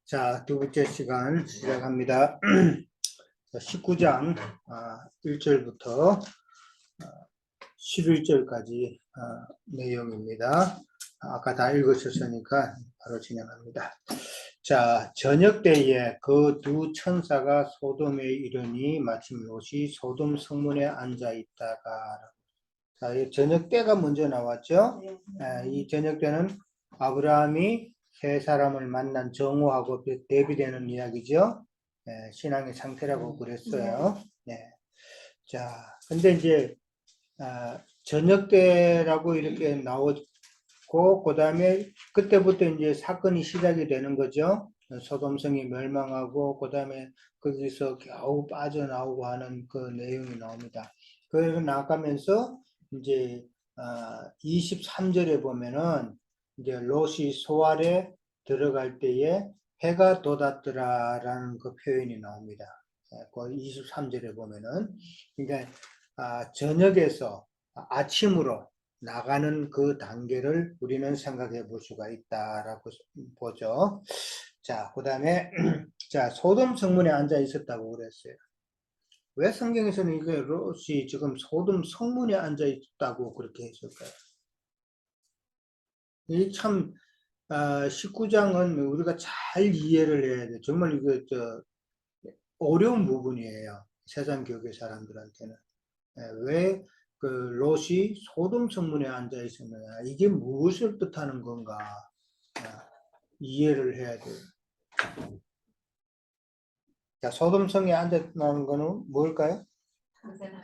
자, 두 번째 시간 시작합니다. 19장 1절부터 11절까지 내용입니다. 아까 다 읽으셨으니까 바로 진행합니다. 자, 저녁 때에 그 두 천사가 소돔에 이르니 마침 롯이 소돔 성문에 앉아 있다가, 자, 이 저녁 때가 먼저 나왔죠. 이 저녁 때는 아브라함이 세 사람을 만난 정오하고 대비되는 이야기죠. 신앙의 상태라고 그랬어요. 네. 자, 근데 이제 저녁 때라고 이렇게 나오고, 그 다음에 그때부터 이제 사건이 시작이 되는 거죠. 소돔성이 멸망하고, 그 다음에 거기서 겨우 빠져나오고 하는 그 내용이 나옵니다. 그리고 나가면서 이제 23절에 보면은 이제 롯이 소알에 들어갈 때에 해가 돋았더라라는 그 표현이 나옵니다. 그 23절에 보면은, 그러니까 저녁에서 아침으로 나가는 그 단계를 우리는 생각해 볼 수가 있다라고 보죠. 자, 그 다음에 자, 소돔 성문에 앉아 있었다고 그랬어요. 왜 성경에서는 이게 롯이 지금 소돔 성문에 앉아 있다고 그렇게 했을까요? 이 참 19장은 우리가 잘 이해를 해야 돼. 정말 이거 어려운 부분이에요. 세상 교회 사람들한테는. 왜 그 롯이 소돔 성문에 앉아 있었느냐, 이게 무엇을 뜻하는 건가 이해를 해야 돼요. 자, 소돔 성에 앉았다는 거는 뭘까요? 그러니까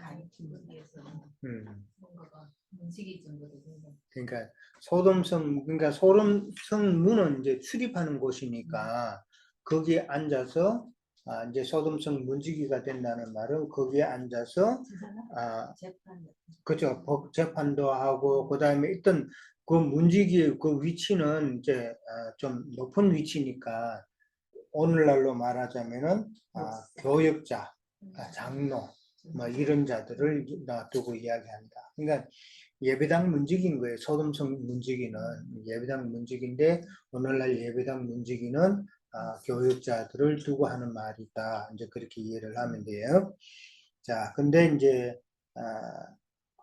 그러니까 소돔 성문은 이제 출입하는 곳이니까 거기에 앉아서 이제 소돔성 문지기가 된다는 말은 거기에 앉아서 그죠, 법 재판도 하고, 그 다음에 있던 그 문지기의 그 위치는 이제 좀 높은 위치니까 오늘날로 말하자면은 교역자, 장로 뭐 이런 자들을 놔두고 이야기한다. 그러니까 예배당 문지기인 거예요. 소돔성 문지기는 예배당 문지기인데, 오늘날 예배당 문지기는 교역자들을 두고 하는 말이다. 이제 그렇게 이해를 하면 돼요. 자, 근데 이제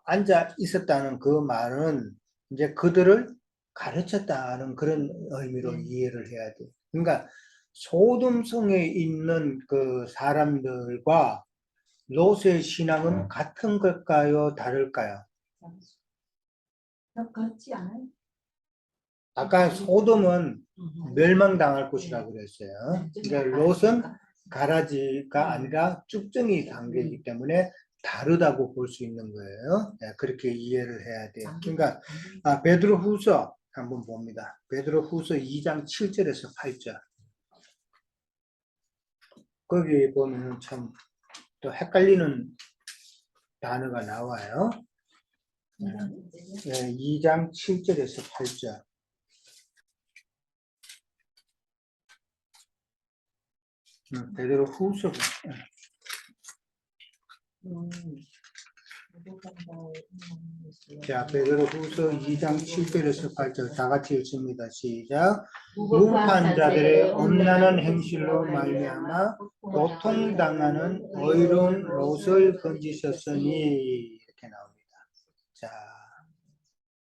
앉아 있었다는 그 말은 이제 그들을 가르쳤다는 그런 의미로 이해를 해야 돼요. 그러니까 소돔성에 있는 그 사람들과 롯의 신앙은 같은 걸까요? 다를까요? 같지 않아요? 아까 소돔은 멸망당할 곳이라고 그랬어요. 그러니까 롯은 가라지가 아니라 쭉정이 단계이기 때문에 다르다고 볼 수 있는 거예요. 그렇게 이해를 해야 돼요. 그러니까 베드로후서 한번 봅니다. 베드로후서 2장 7절에서 8절. 거기 보면 참 또 헷갈리는 단어가 나와요. 2장 7절에서 8절. 베드로후서. 자, 베드로후서 2장 7절에서 8절 다 같이 읽습니다. 시작. 무법한 자들의 엄란한 행실로 말미암아 고통당하는 의로운 롯을 건지셨으니, 이렇게 나옵니다. 자,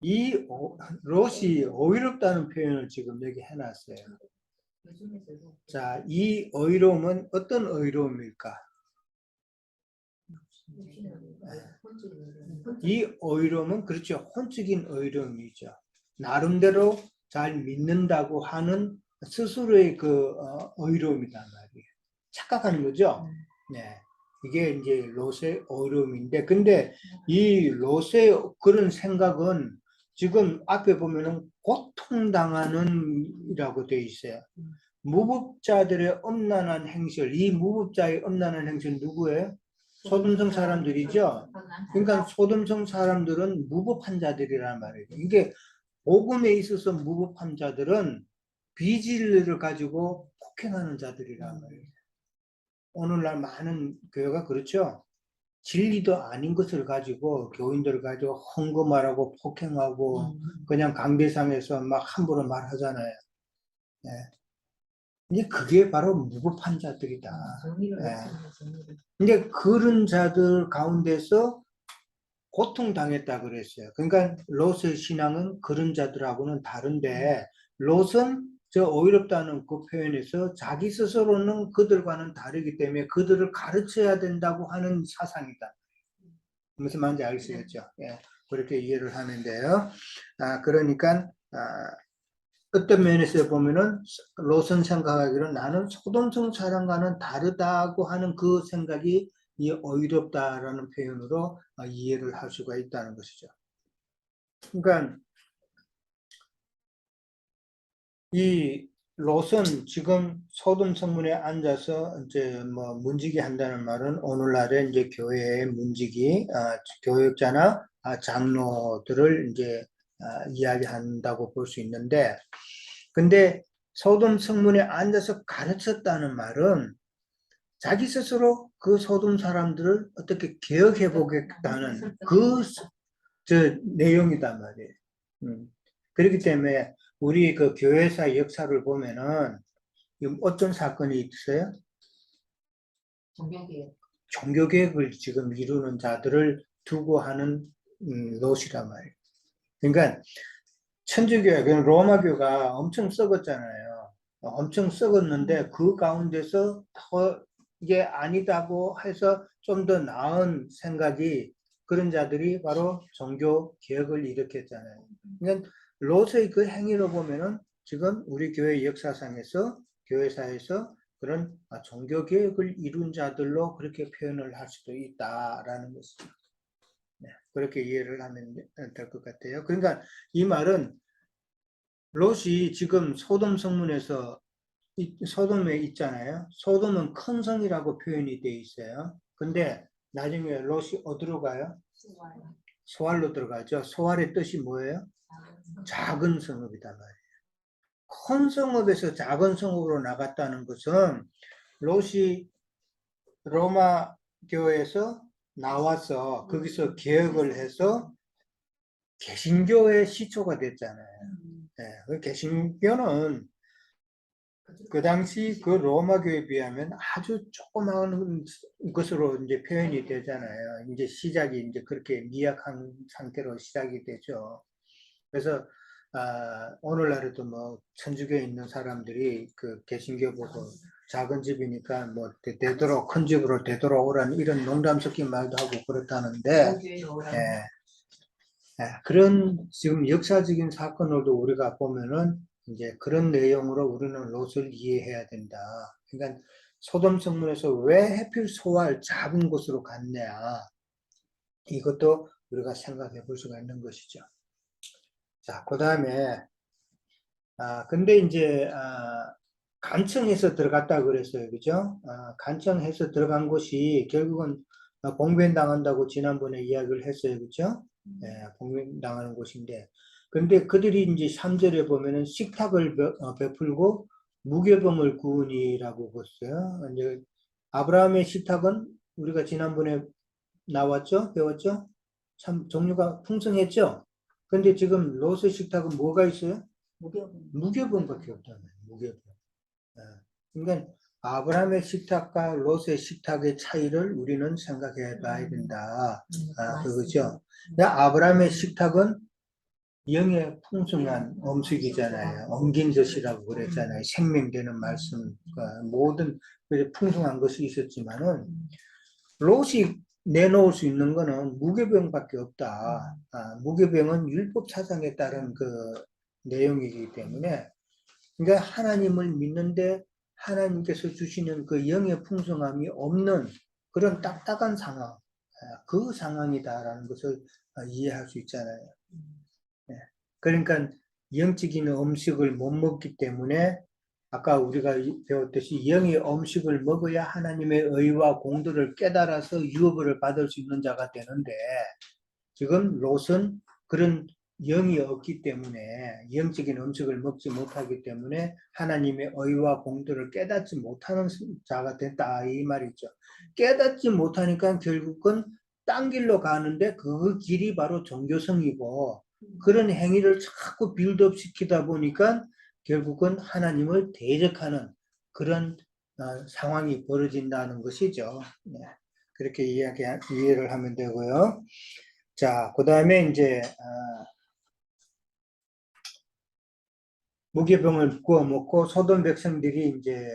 이 롯이 의롭다는 표현을 지금 여기 해놨어요. 자, 이 의로움은 어떤 의로움일까? 이 의로움은 그렇죠. 혼적인 의로움이죠. 나름대로 잘 믿는다고 하는 스스로의 그 의로움이란 말이에요. 착각하는 거죠. 네. 이게 이제 롯의 의로움인데, 근데 이 롯의 그런 생각은 지금 앞에 보면은 고통당하는 이라고 되어 있어요. 무법자들의 엄란한 행실, 이 무법자의 엄란한 행실 누구예요? 소돔성 사람들이죠. 그러니까 소돔성 사람들은 무법한 자들이란 말이에요. 이게 복음에 있어서 무법한 자들은 비진리를 가지고 폭행하는 자들이란 말이에요. 오늘날 많은 교회가 그렇죠. 진리도 아닌 것을 가지고 교인들을 가지고 헌금하라고 폭행하고 그냥 강대상에서 막 함부로 말하잖아요. 네. 이제 그게 바로 무법한 자들이다. 정의를 예. 없애는 정의를. 근데 그런 자들 가운데서 고통당했다 그랬어요. 그러니까 롯의 신앙은 그런 자들하고는 다른데 롯은 저 어이롭다는 그 표현에서 자기 스스로는 그들과는 다르기 때문에 그들을 가르쳐야 된다고 하는 사상이다. 무슨 말인지 알겠죠? 예, 그렇게 이해를 하면 돼요. 그러니까 어떤 면에서 보면은 롯은 생각하기로 나는 소돔성 사람과는 다르다고 하는 그 생각이 이 어이롭다라는 표현으로 이해를 할 수가 있다는 것이죠. 그러니까 이 롯은 지금 소돔 성문에 앉아서 이제 뭐 문지기 한다는 말은 오늘날의 이제 교회의 문지기, 교역자나 장로들을 이제 이야기한다고 볼 수 있는데, 근데 소돔 성문에 앉아서 가르쳤다는 말은 자기 스스로 그 소돔 사람들을 어떻게 개혁해 보겠다는 그 내용이단 말이에요. 그렇기 때문에 우리 그 교회사 역사를 보면은 어떤 사건이 있어요? 종교개혁을 지금 이루는 자들을 두고 하는 롯이란 말이에요. 그러니까 천주교회, 로마교가 엄청 썩었잖아요. 엄청 썩었는데 그 가운데서 더 이게 아니다고 해서 좀 더 나은 생각이 그런 자들이 바로 종교 개혁을 일으켰잖아요. 그러니까 롯의 그 행위로 보면은 지금 우리 교회 역사상에서 교회사에서 그런 종교 개혁을 이룬 자들로 그렇게 표현을 할 수도 있다라는 것이죠. 네, 그렇게 이해를 하면 될 것 같아요. 그러니까 이 말은 롯이 지금 소돔 성문에서 소돔에 있잖아요. 소돔은 큰 성이라고 표현이 되어 있어요. 근데 나중에 롯이 어디로 가요? 소알로 들어가죠. 소알의 뜻이 뭐예요? 작은 성읍이다 말이에요. 큰 성읍에서 작은 성읍으로 나갔다는 것은 롯이 로마 교회에서 나와서 거기서 개혁을 해서 개신교의 시초가 됐잖아요. 네, 개신교는 그 당시 그 로마 교회에 비하면 아주 조그마한 것으로 이제 표현이 되잖아요. 이제 시작이 이제 그렇게 미약한 상태로 시작이 되죠. 그래서 오늘날에도 뭐 천주교에 있는 사람들이 그 개신교 보고 작은 집이니까 뭐 되도록 큰 집으로 되돌아오라는 이런 농담 섞인 말도 하고 그렇다는데 그런 지금 역사적인 사건으로도 우리가 보면은 이제 그런 내용으로 우리는 롯을 이해해야 된다. 그러니까 소돔 성문에서 왜 하필 소알 작은 곳으로 갔냐. 이것도 우리가 생각해 볼 수가 있는 것이죠. 자, 그 다음에 근데 이제 간청해서 들어갔다 그랬어요. 그죠? 간청해서 들어간 곳이 결국은 봉변 당한다고 지난번에 이야기를 했어요. 그죠? 봉변 당하는 곳인데. 근데 그들이 이제 3절에 보면은 식탁을 베풀고 무교병을 구우니라고 봤어요. 이제 아브라함의 식탁은 우리가 지난번에 나왔죠? 배웠죠? 참 종류가 풍성했죠? 근데 지금 롯의 식탁은 뭐가 있어요? 무교병밖에 없다는 거예요. 무교병. 그러니까 아브라함의 식탁과 롯의 식탁의 차이를 우리는 생각해 봐야 된다. 그거죠. 아브라함의 식탁은 영의 풍성한 음식이잖아요. 엉긴 젖이라고 그랬잖아요. 생명되는 말씀과 모든 풍성한 것이 있었지만은 롯이 내놓을 수 있는 거는 무교병밖에 없다. 무교병은 율법 사상에 따른 그 내용이기 때문에 그러니까 하나님을 믿는데 하나님께서 주시는 그 영의 풍성함이 없는 그런 딱딱한 상황, 그 상황이다라는 것을 이해할 수 있잖아요. 그러니까 영적인 음식을 못 먹기 때문에 아까 우리가 배웠듯이 영의 음식을 먹어야 하나님의 의와 공도를 깨달아서 유업을 받을 수 있는 자가 되는데 지금 롯은 그런 영이 없기 때문에 영적인 음식을 먹지 못하기 때문에 하나님의 의와 공도를 깨닫지 못하는 자가 됐다 이 말이죠. 깨닫지 못하니까 결국은 딴 길로 가는데 그 길이 바로 종교성이고 그런 행위를 자꾸 빌드업 시키다 보니까 결국은 하나님을 대적하는 그런 상황이 벌어진다는 것이죠. 네. 그렇게 이해를 하면 되고요. 자, 그 다음에 이제 무교병을 구워 먹고 소돔 백성들이 이제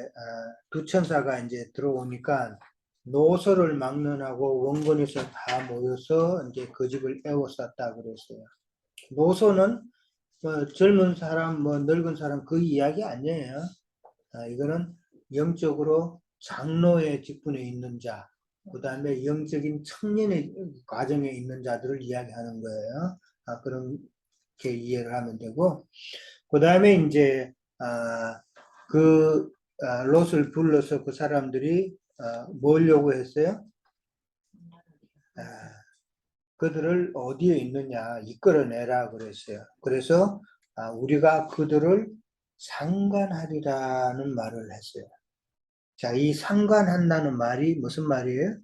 두 천사가 이제 들어오니까 노소를 막론하고 원군에서 다 모여서 이제 그 집을 에워쌌다 그랬어요. 노소는 뭐 젊은 사람, 뭐 늙은 사람 그 이야기 아니에요. 이거는 영적으로 장로의 직분에 있는 자, 그 다음에 영적인 청년의 과정에 있는 자들을 이야기하는 거예요. 그렇게 이해를 하면 되고, 그 다음에 이제 롯을 불러서 그 사람들이 뭘 요구했어요? 그들을 어디에 있느냐 이끌어내라 그랬어요. 그래서 우리가 그들을 상관하리라는 말을 했어요. 자, 이 상관한다는 말이 무슨 말이에요?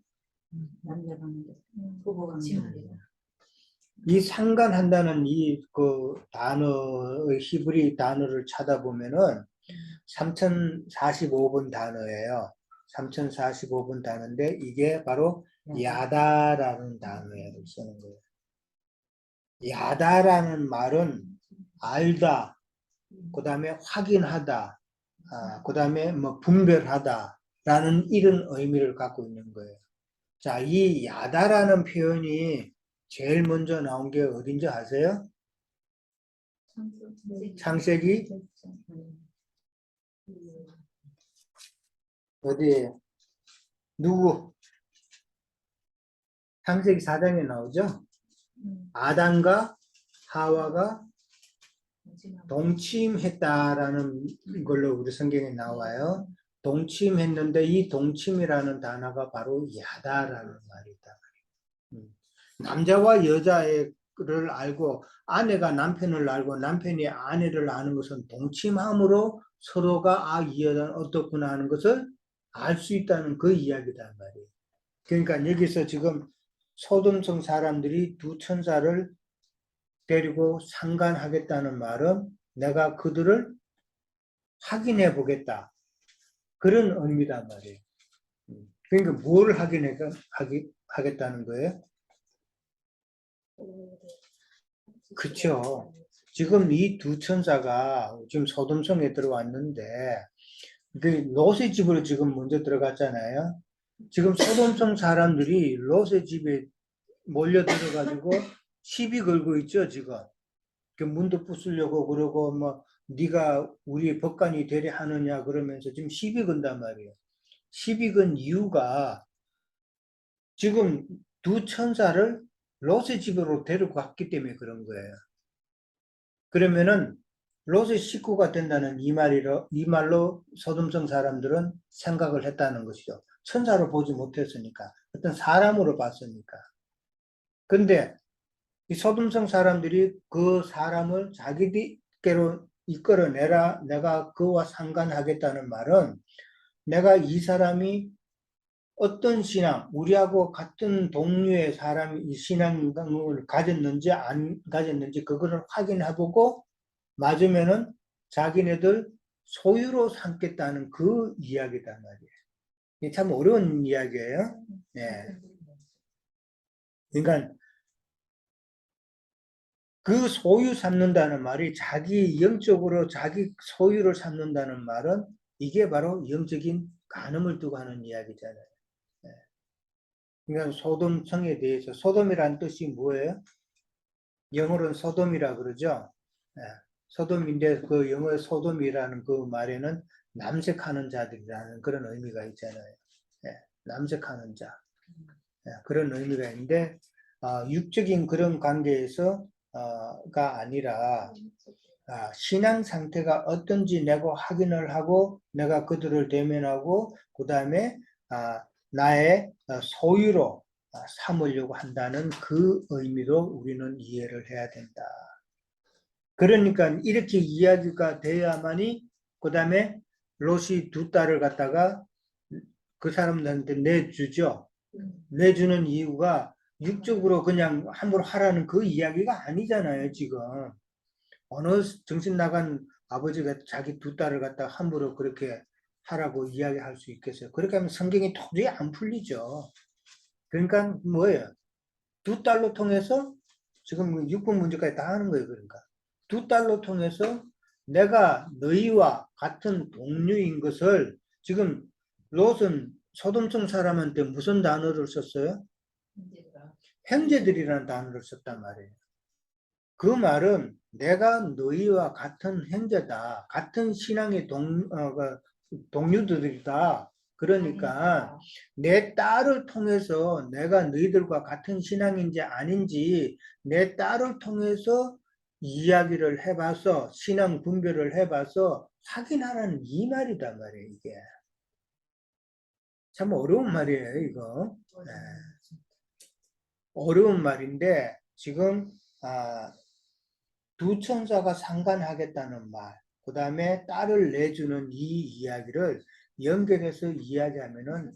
이 상관한다는 그 단어의 히브리 단어를 찾아보면은 3045번 단어예요. 3045번 단어인데 이게 바로 야다라는 단어를 쓰는 거예요. 야다라는 말은 알다, 그 다음에 확인하다, 그 다음에 뭐 분별하다라는 이런 의미를 갖고 있는 거예요. 자, 이 야다라는 표현이 제일 먼저 나온 게 어딘지 아세요? 창세기 어디에 누구? 창세기 4장에 나오죠? 아담과 하와가 동침했다라는 걸로 우리 성경에 나와요. 동침했는데 이 동침이라는 단어가 바로 야다라는 말이다. 남자와 여자를 알고 아내가 남편을 알고 남편이 아내를 아는 것은 동침함으로 서로가 이 여자는 어떻구나 하는 것을 알 수 있다는 그 이야기단 말이에요. 그러니까 여기서 지금 소돔성 사람들이 두 천사를 데리고 상관하겠다는 말은 내가 그들을 확인해 보겠다. 그런 의미단 말이에요. 그러니까 뭘 하겠다는 거예요? 그렇죠. 지금 이 두 천사가 지금 소돔성에 들어왔는데 그 롯의 집으로 지금 먼저 들어갔잖아요. 지금 소돔성 사람들이 롯의 집에 몰려 들어가지고 시비 걸고 있죠 지금. 그 문도 부수려고 그러고 뭐 네가 우리 법관이 되려 하느냐 그러면서 지금 시비 건단 말이에요. 시비 건 이유가 지금 두 천사를 롯의 집으로 데리고 갔기 때문에 그런 거예요. 그러면은 롯의 식구가 된다는 이 말로 소돔성 사람들은 생각을 했다는 것이죠. 천사로 보지 못했으니까 어떤 사람으로 봤으니까. 근데 이 소돔성 사람들이 그 사람을 자기들께로 이끌어내라, 내가 그와 상관하겠다는 말은 내가 이 사람이 어떤 신앙, 우리하고 같은 동류의 사람이 이 신앙을 가졌는지 안 가졌는지 그거를 확인해보고 맞으면은 자기네들 소유로 삼겠다는 그 이야기단 말이에요. 이게 참 어려운 이야기예요. 네. 그러니까 그 소유 삼는다는 말이 자기 영적으로 자기 소유를 삼는다는 말은 이게 바로 영적인 간음을 두고 하는 이야기잖아요. 네. 그러니까 소돔성에 대해서 소돔이라는 뜻이 뭐예요? 영어로는 소돔이라 그러죠. 네. 소돔인데 그 영어의 소돔이라는 그 말에는 남색하는 자들이라는 그런 의미가 있잖아요. 네. 남색하는 자. 네. 그런 의미가 있는데 육적인 그런 관계에서가 아니라 신앙 상태가 어떤지 내가 확인을 하고 내가 그들을 대면하고 그 다음에 나의 소유로 삼으려고 한다는 그 의미로 우리는 이해를 해야 된다. 그러니까 이렇게 이야기가 돼야만이 그 다음에 롯이 두 딸을 갖다가 그 사람들한테 내주죠. 내주는 이유가 육적으로 그냥 함부로 하라는 그 이야기가 아니잖아요, 지금. 어느 정신 나간 아버지가 자기 두 딸을 갖다가 함부로 그렇게 하라고 이야기할 수 있겠어요? 그렇게 하면 성경이 도저히 안 풀리죠. 그러니까 뭐예요? 두 딸로 통해서 지금 6번 문제까지 다 하는 거예요. 그러니까 두 딸로 통해서 내가 너희와 같은 동류인 것을 지금 롯은 소돔성 사람한테 무슨 단어를 썼어요? 형제들이라는 단어를 썼단 말이에요. 그 말은 내가 너희와 같은 형제다. 같은 신앙의 동료들이다. 그러니까 내 딸을 통해서 내가 너희들과 같은 신앙인지 아닌지 내 딸을 통해서 이야기를 해봐서 신앙 분별을 해봐서 확인하라는 이 말이단 말이에요. 이게 참 어려운 말이에요. 이거 네. 어려운 말인데 지금 두 천사가 상관하겠다는 말, 그 다음에 딸을 내주는 이 이야기를 연결해서 이야기하면은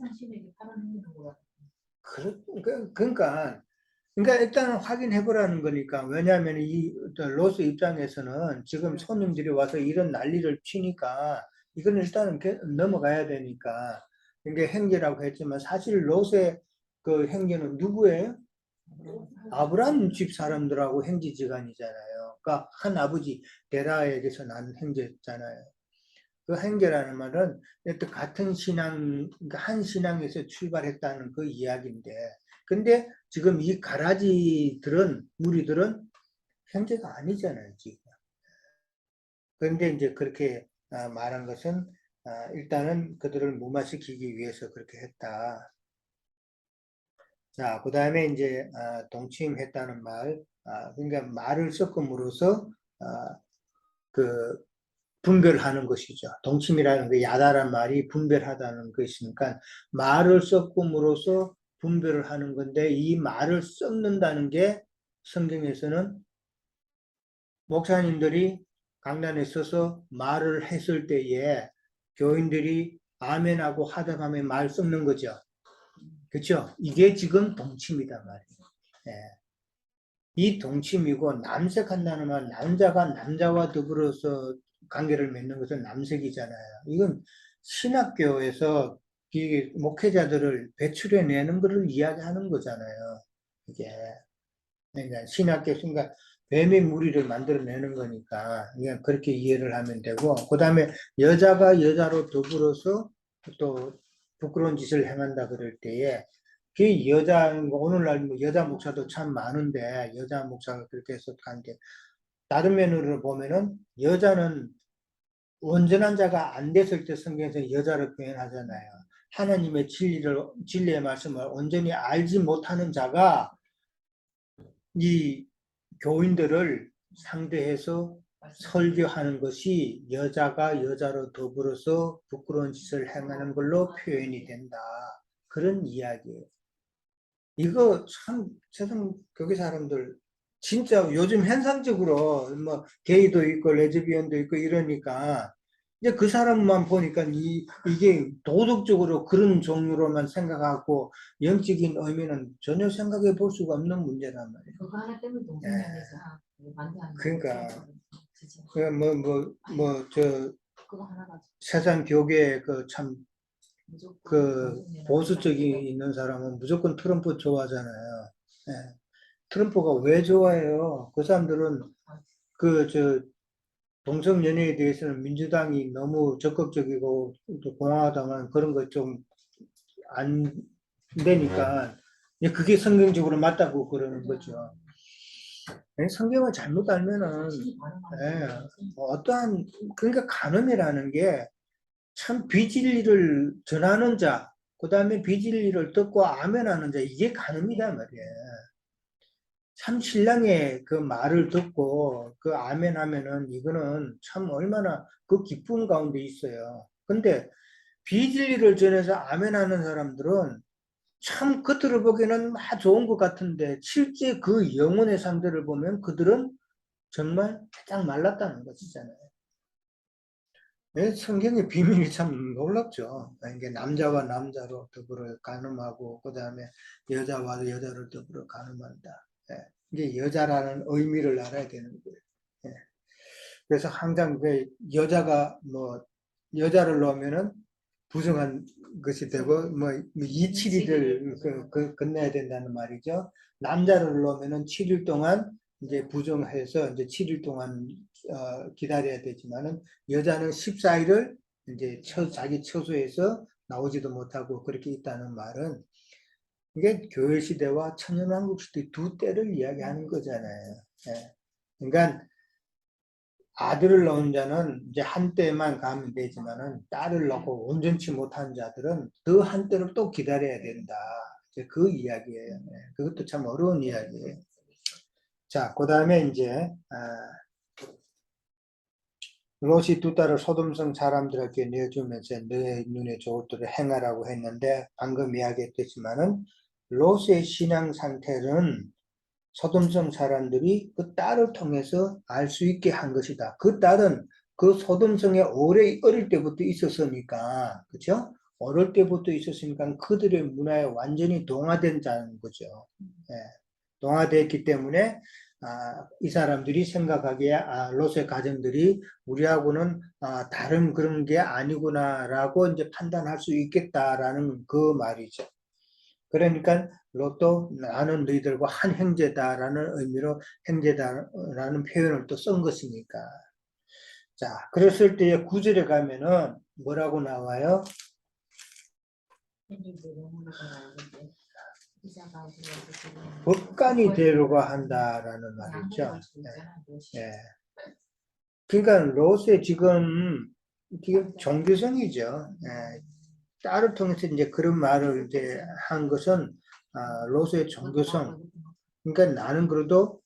그러니까 일단은 확인해 보라는 거니까. 왜냐하면 이 로스 입장에서는 지금 손님들이 와서 이런 난리를 치니까 이건 일단은 넘어가야 되니까. 이게 행제라고 했지만 사실 롯의 그 행제는 누구예요? 아브라함 집 사람들하고 행제지간이잖아요. 그러니까 한 아버지 데라에게서 난 행제잖아요. 그 행제라는 말은 같은 신앙, 그러니까 한 신앙에서 출발했다는 그 이야기인데, 근데 지금 이 가라지들은, 무리들은 형제가 아니잖아요, 지금. 그런데 이제 그렇게 말한 것은 일단은 그들을 무마시키기 위해서 그렇게 했다. 자, 그 다음에 이제 동침했다는 말, 그러니까 말을 섞음으로써 그 분별하는 것이죠. 동침이라는 게 야다란 말이 분별하다는 것이니까 말을 섞음으로써 분별을 하는 건데 이 말을 섞는다는 게 성경에서는 목사님들이 강단에 서서 말을 했을 때에 교인들이 아멘하고 하다하면 말 섞는 거죠. 그렇죠? 이게 지금 동침이단 말이에요. 예. 이 동침이고 남색한다는 말, 남자가 남자와 더불어서 관계를 맺는 것은 남색이잖아요. 이건 신학교에서 이 목회자들을 배출해내는 것을 이야기하는 거잖아요. 이게 그러니까 신학교 순간 뱀의 무리를 만들어내는 거니까 그냥 그렇게 이해를 하면 되고, 그 다음에 여자가 여자로 더불어서 또 부끄러운 짓을 행한다 그럴 때에 그 여자, 오늘날 뭐 여자 목사도 참 많은데 여자 목사가 그렇게 해서 하는데 다른 면으로 보면은 여자는 온전한 자가 안 됐을 때 성경에서 여자를 표현하잖아요. 하나님의 진리의 말씀을 온전히 알지 못하는 자가 이 교인들을 상대해서 설교하는 것이 여자가 여자로 더불어서 부끄러운 짓을 행하는 걸로 표현이 된다. 그런 이야기예요. 이거 참 세상 거기 사람들 진짜 요즘 현상적으로 뭐 게이도 있고 레즈비언도 있고 이러니까 이제 그 사람만 보니까 이게 도덕적으로 그런 종류로만 생각하고 영적인 의미는 전혀 생각해 볼 수가 없는 문제란 말이에요. 그거 하나 때문에 동생에서 그러니까 저 세상 교계 그 보수적인 있는 사람은 무조건 트럼프 좋아하잖아요. 예. 트럼프가 왜 좋아해요? 그 사람들은 동성 연애에 대해서는 민주당이 너무 적극적이고 또 공화당은 그런 거 좀 안 되니까 그게 성경적으로 맞다고 그러는 거죠. 성경을 잘못 알면은 어떠한 그러니까 간음이라는 게 참 비진리를 전하는 자, 그 다음에 비진리를 듣고 아멘하는 자, 이게 간음이란 말이에요. 참 신랑의 그 말을 듣고 그 아멘하면은 이거는 참 얼마나 그 기쁨 가운데 있어요. 근데 비진리를 전해서 아멘하는 사람들은 참 겉으로 보기에는 막 좋은 것 같은데 실제 그 영혼의 상대를 보면 그들은 정말 바짝 말랐다는 것이잖아요. 성경의 비밀이 참 놀랍죠. 이게 남자와 남자로 더불어 간음하고 그 다음에 여자와 여자를 더불어 간음한다. 이게 여자라는 의미를 알아야 되는 거예요. 그래서 항상 그 여자가 여자를 놓으면은 부정한 것이 되고 뭐 이칠일을 건너야 된다는 말이죠. 남자를 놓으면은 7일 동안 이제 부정해서 이제 7일 동안 기다려야 되지만은 여자는 14일을 이제 자기 처소에서 나오지도 못하고 그렇게 있다는 말은 이게 교회 시대와 천년왕국 시대 두 때를 이야기하는 거잖아요. 예. 그러니까 아들을 낳은 자는 이제 한 때만 가면 되지만은 딸을 낳고 온전치 못한 자들은 그 한 때를 또 기다려야 된다. 이제 그 이야기예요. 예. 그것도 참 어려운 이야기예요. 자, 그 다음에 이제 롯이 두 딸을 소돔성 사람들에게 내어주면서 내 눈에 좋을 대로 행하라고 했는데 방금 이야기했지만은 롯의 신앙 상태는 소돔성 사람들이 그 딸을 통해서 알 수 있게 한 것이다. 그 딸은 그 소돔성에 오래 어릴 때부터 있었으니까, 그렇죠? 어릴 때부터 있었으니까 그들의 문화에 완전히 동화된 자는 거죠. 예. 동화됐기 때문에 이 사람들이 생각하기에 롯의 가정들이 우리하고는 다른 그런 게 아니구나라고 이제 판단할 수 있겠다라는 그 말이죠. 그러니까 롯도 나는 너희들과 한 형제다라는 의미로 형제다라는 표현을 또 쓴 것이니까. 자, 그랬을 때에 9절에 가면은 뭐라고 나와요? 법관이 되려고 한다라는 말이죠. 예. 그러니까 롯의 지금 종교성이죠. 예. 딸을 통해서 이제 그런 말을 이제 한 것은 롯의 종교성. 그러니까 나는 그래도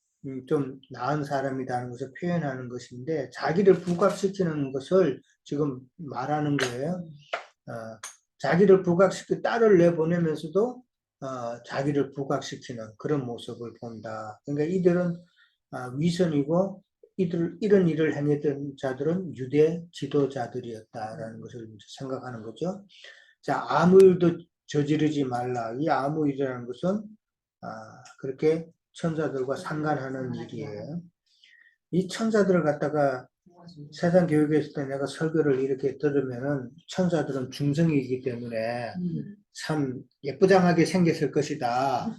좀 나은 사람이라는 것을 표현하는 것인데 자기를 부각시키는 것을 지금 말하는 거예요. 자기를 부각시키 딸을 내보내면서도 자기를 부각시키는 그런 모습을 본다. 그러니까 이들은 위선이고 이런 일을 행했던 자들은 유대 지도자들이었다라는 것을 생각하는 거죠. 자, 아무 일도 저지르지 말라. 이 아무 일이라는 것은 그렇게 천사들과 상관하는 일이에요. 이 천사들을 갖다가 세상 교육에 있을 때 내가 설교를 이렇게 들으면은 천사들은 중성이기 때문에 참 예쁘장하게 생겼을 것이다.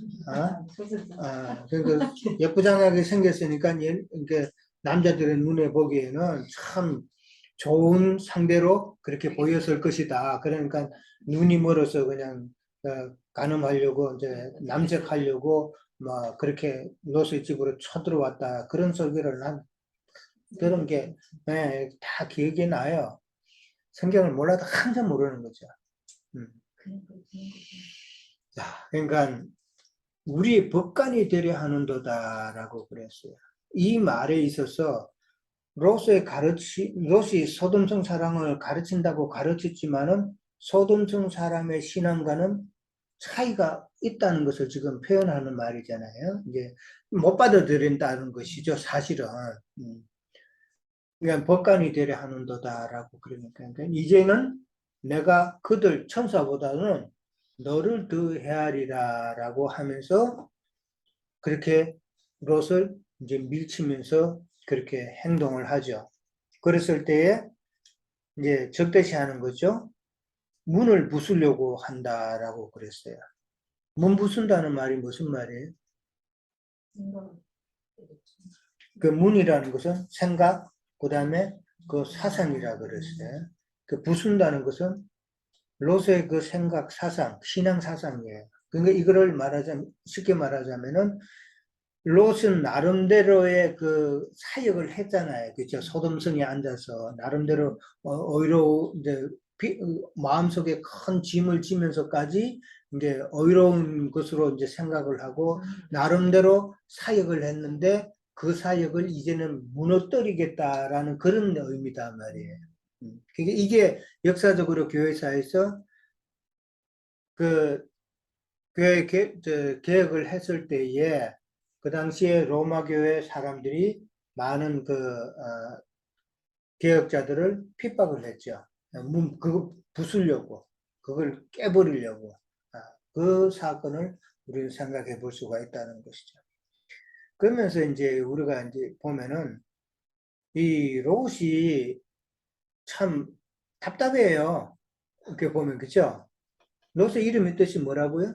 그러니까 예쁘장하게 생겼으니까 이게 남자들의 눈에 보기에는 참 좋은 상대로 그렇게 보였을 것이다. 그러니까 눈이 멀어서 그냥 간음하려고 이제 남색하려고 막 그렇게 롯의 집으로 쳐들어왔다. 그런 설교를 난 그런 게 다 기억이 나요. 성경을 몰라도 항상 모르는 거죠. 자, 그러니까 우리 법관이 되려 하는도다라고 그랬어요. 이 말에 있어서 롯이 소돔성 사람을 가르친다고 가르쳤지만은 소돔성 사람의 신앙과는 차이가 있다는 것을 지금 표현하는 말이잖아요. 이제 못 받아들인다는 것이죠, 사실은. 그러니까 법관이 되려 하는도다라고 그러니까 이제는 내가 그들 천사보다는 너를 더 헤아리라라고 하면서 그렇게 롯을 이제 밀치면서 그렇게 행동을 하죠. 그랬을 때에 이제 적대시하는 거죠. 문을 부수려고 한다라고 그랬어요. 문 부순다는 말이 무슨 말이에요? 그 문이라는 것은 생각, 그 다음에 그 사상이라 그랬어요. 그 부순다는 것은 롯의 그 생각, 사상, 신앙 사상이에요. 그러니까 이거를 말하자면, 쉽게 말하자면은 롯은 나름대로의 그 사역을 했잖아요. 그죠? 소돔성에 앉아서 나름대로 오히려 이제 마음속에 큰 짐을 지면서까지 이제 어이로운 것으로 이제 생각을 하고 나름대로 사역을 했는데 그 사역을 이제는 무너뜨리겠다라는 그런 의미다 말이에요. 이게 역사적으로 교회사에서 그 교회 개혁을 했을 때에 그 당시에 로마 교회 사람들이 많은 개혁자들을 핍박을 했죠. 그거 부수려고, 그걸 깨버리려고. 그 사건을 우리는 생각해 볼 수가 있다는 것이죠. 그러면서 이제 우리가 이제 보면은 이 롯이 참 답답해요. 이렇게 보면, 그죠? 롯의 이름의 뜻이 뭐라고요?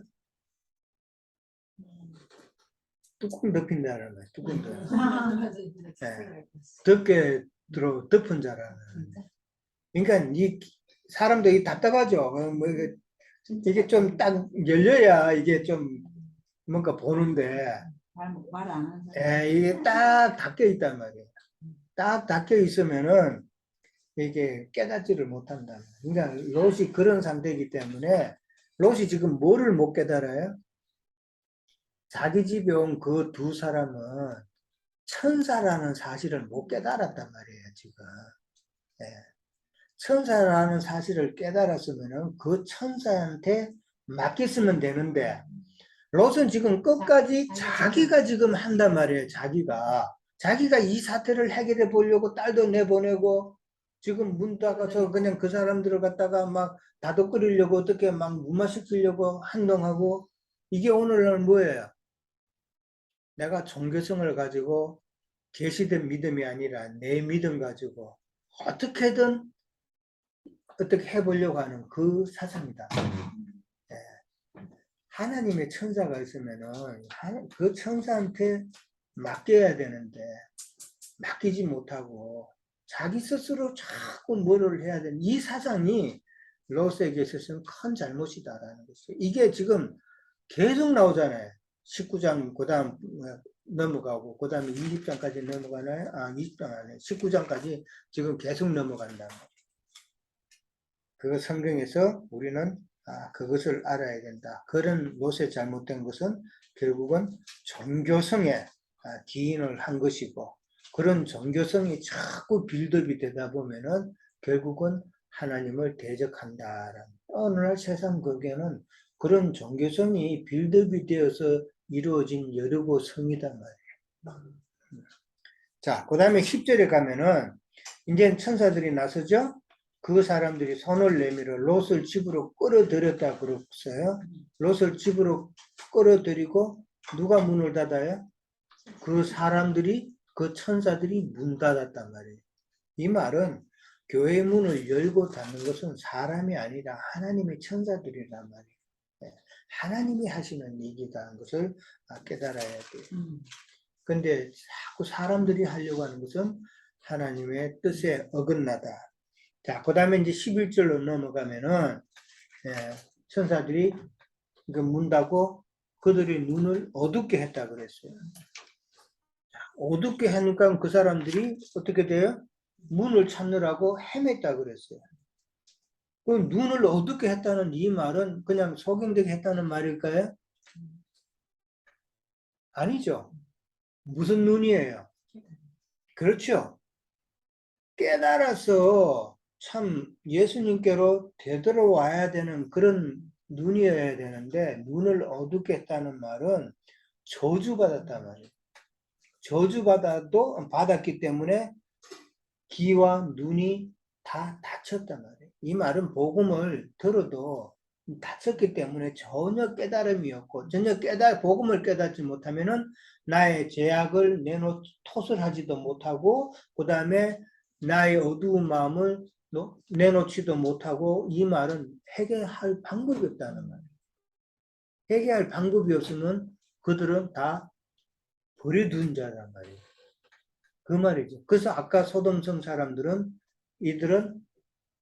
뚜껑 덮인다는 거예요. 뚜껑 덮. 네. 덮게 덮은 자라는. 그러니까 이 사람도 이 답답하죠. 뭐 이게 좀 딱 열려야 이게 좀 뭔가 보는데, 말 안 하는 사람. 이게 딱 닫혀 있단 말이에요. 딱 닫혀 있으면은 이게 깨닫지를 못한다. 그러니까 롯이 그런 상태이기 때문에 롯이 지금 뭐를 못 깨달아요? 자기 집에 온 그 두 사람은 천사라는 사실을 못 깨달았단 말이에요, 지금. 예. 천사라는 사실을 깨달았으면은 그 천사한테 맡겼으면 되는데, 롯은 지금 끝까지 자기가 지금 한단 말이에요, 자기가. 자기가 이 사태를 해결해 보려고 딸도 내보내고, 지금 문 닫아서 그냥 그 사람들을 갖다가 막 다독거리려고 어떻게 막 무마시키려고 handong하고, 이게 오늘날 뭐예요? 내가 종교성을 가지고 계시된 믿음이 아니라 내 믿음 가지고 어떻게든 어떻게 해보려고 하는 그 사상이다. 예. 하나님의 천사가 있으면은 그 천사한테 맡겨야 되는데 맡기지 못하고 자기 스스로 자꾸 뭐를 해야 되는 이 사상이 롯에게 있어서는 큰 잘못이다라는 것이죠. 이게 지금 계속 나오잖아요. 19장 그 다음 넘어가고 그 다음에 20장까지 넘어가나요? 20장 안에 19장까지 지금 계속 넘어간다. 그 성경에서 우리는 그것을 알아야 된다. 그런 롯의 잘못된 것은 결국은 종교성에 기인을 한 것이고, 그런 종교성이 자꾸 빌드업이 되다 보면은 결국은 하나님을 대적한다라는. 오늘날 세상 거기에는 그런 종교성이 빌드업이 되어서 이루어진 여러 성이단 말이에요. 자, 그 다음에 10절에 가면은 이제 천사들이 나서죠. 그 사람들이 손을 내밀어 롯을 집으로 끌어들였다 그랬어요. 롯을 집으로 끌어들이고 누가 문을 닫아요? 그 사람들이, 그 천사들이 문 닫았단 말이에요. 이 말은 교회 문을 열고 닫는 것은 사람이 아니라 하나님의 천사들이란 말이에요. 하나님이 하시는 얘기라는 것을 깨달아야 돼요. 근데 자꾸 사람들이 하려고 하는 것은 하나님의 뜻에 어긋나다. 자, 그 다음에 이제 11절로 넘어가면은, 천사들이 문 닫고 그들의 눈을 어둡게 했다 그랬어요. 어둡게 하니까 그 사람들이 어떻게 돼요? 문을 찾느라고 헤맸다 그랬어요. 그 눈을 어둡게 했다는 이 말은 그냥 소경되게 했다는 말일까요? 아니죠. 무슨 눈이에요? 그렇죠. 깨달아서 참 예수님께로 되돌아와야 되는 그런 눈이어야 되는데, 눈을 어둡게 했다는 말은 저주받았단 말이에요. 받았기 때문에 귀와 눈이 다 닫혔단 말이에요. 이 말은 복음을 들어도 닫혔기 때문에 전혀 깨달음이 없고, 전혀 복음을 깨닫지 못하면은 나의 죄악을 토설하지도 못하고, 그 다음에 나의 어두운 마음을 내놓지도 못하고, 이 말은 해결할 방법이 없다는 말이에요. 해결할 방법이 없으면 그들은 다 버려둔 자란 말이에요. 그 말이죠. 그래서 아까 소돔성 사람들은, 이들은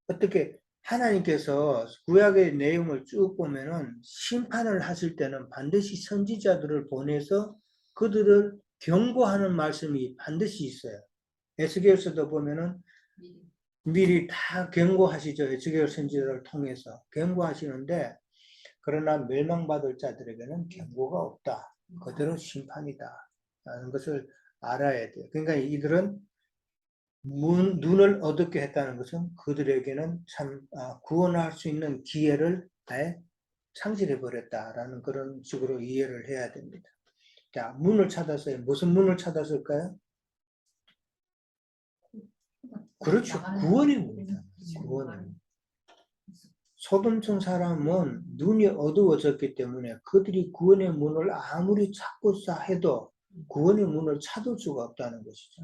어떻게 하나님께서 구약의 내용을 쭉 보면은 심판을 하실 때는 반드시 선지자들을 보내서 그들을 경고하는 말씀이 반드시 있어요. 에스겔서도 보면은 미리 다 경고하시죠. 에스겔 선지자를 통해서 경고하시는데, 그러나 멸망받을 자들에게는 경고가 없다. 그대로 심판이다. 라는 것을 알아야 돼요. 그러니까 이들은 눈을 어둡게 했다는 것은 그들에게는 참 구원할 수 있는 기회를 아예 상실해 버렸다라는 그런 식으로 이해를 해야 됩니다. 자, 문을 찾았어요. 무슨 문을 찾았을까요? 그렇죠. 구원의 문이다. 구원의 문. 소돔성 사람은 눈이 어두워졌기 때문에 그들이 구원의 문을 아무리 찾고 해도 구원의 문을 찾을 수가 없다는 것이죠.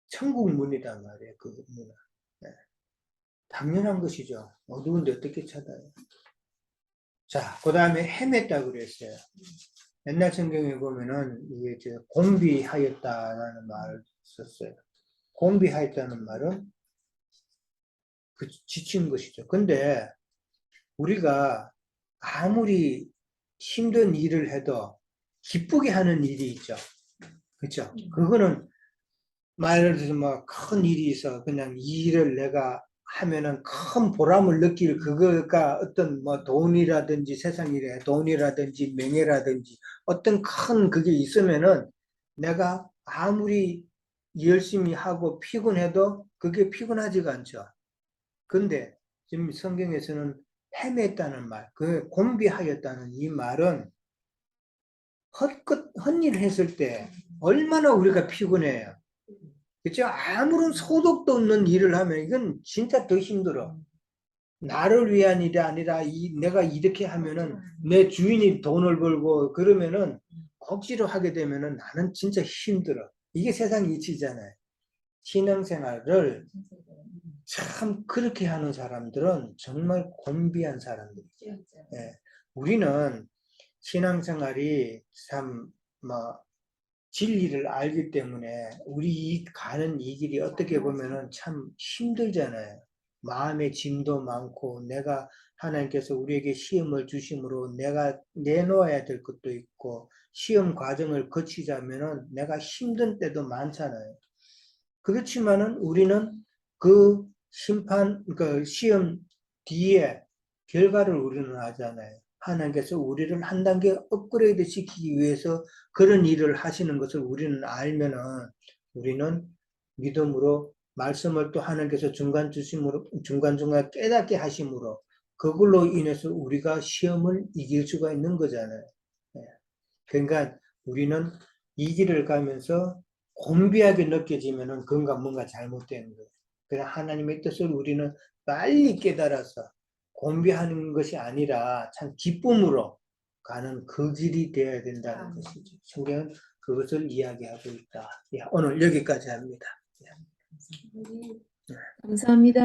천국 문이란 말이에요. 그 문은. 당연한 것이죠. 어두운데 어떻게 찾아요? 자, 그 다음에 헤맸다 그랬어요. 옛날 성경에 보면은 이게 곤비하였다라는 말을 썼어요. 곤비하였다는 말은 그 지친 것이죠. 근데 우리가 아무리 힘든 일을 해도 기쁘게 하는 일이 있죠. 그렇죠? 그거는 말을 들어서 뭐 큰 일이 있어 그냥 이 일을 내가 하면은 큰 보람을 느낄 그거가 어떤 뭐 돈이라든지 세상 일에 돈이라든지 명예라든지 어떤 큰 그게 있으면은 내가 아무리 열심히 하고 피곤해도 그게 피곤하지가 않죠. 근데 지금 성경에서는 헤맸다는 말, 그 곤비하였다는 이 말은 헛일을 했을 때 얼마나 우리가 피곤해요. 그렇죠? 아무런 소득도 없는 일을 하면 이건 진짜 더 힘들어. 나를 위한 일이 아니라 내가 이렇게 하면은 내 주인이 돈을 벌고 그러면은 억지로 하게 되면은 나는 진짜 힘들어. 이게 세상 이치잖아요. 신앙생활을 참 그렇게 하는 사람들은 정말 곤비한 사람들이죠. 예. 우리는 신앙생활이 참 뭐 진리를 알기 때문에 우리 가는 이 길이 어떻게 보면은 참 힘들잖아요. 마음의 짐도 많고 내가 하나님께서 우리에게 시험을 주심으로 내가 내놓아야 될 것도 있고 시험 과정을 거치자면은 내가 힘든 때도 많잖아요. 그렇지만은 우리는 그 그 시험 뒤에 결과를 우리는 하잖아요. 하나님께서 우리를 한 단계 업그레이드 시키기 위해서 그런 일을 하시는 것을 우리는 알면은 우리는 믿음으로 말씀을 또 하나님께서 중간중간 깨닫게 하심으로 그걸로 인해서 우리가 시험을 이길 수가 있는 거잖아요. 예. 그러니까 우리는 이 길을 가면서 곤비하게 느껴지면은 그건가 뭔가 잘못되는 거예요. 그냥 하나님의 뜻을 우리는 빨리 깨달아서 곤비하는 것이 아니라 참 기쁨으로 가는 그 길이 되어야 된다는 것이죠. 성경은 그것을 이야기하고 있다. 예, 오늘 여기까지 합니다. 감사합니다.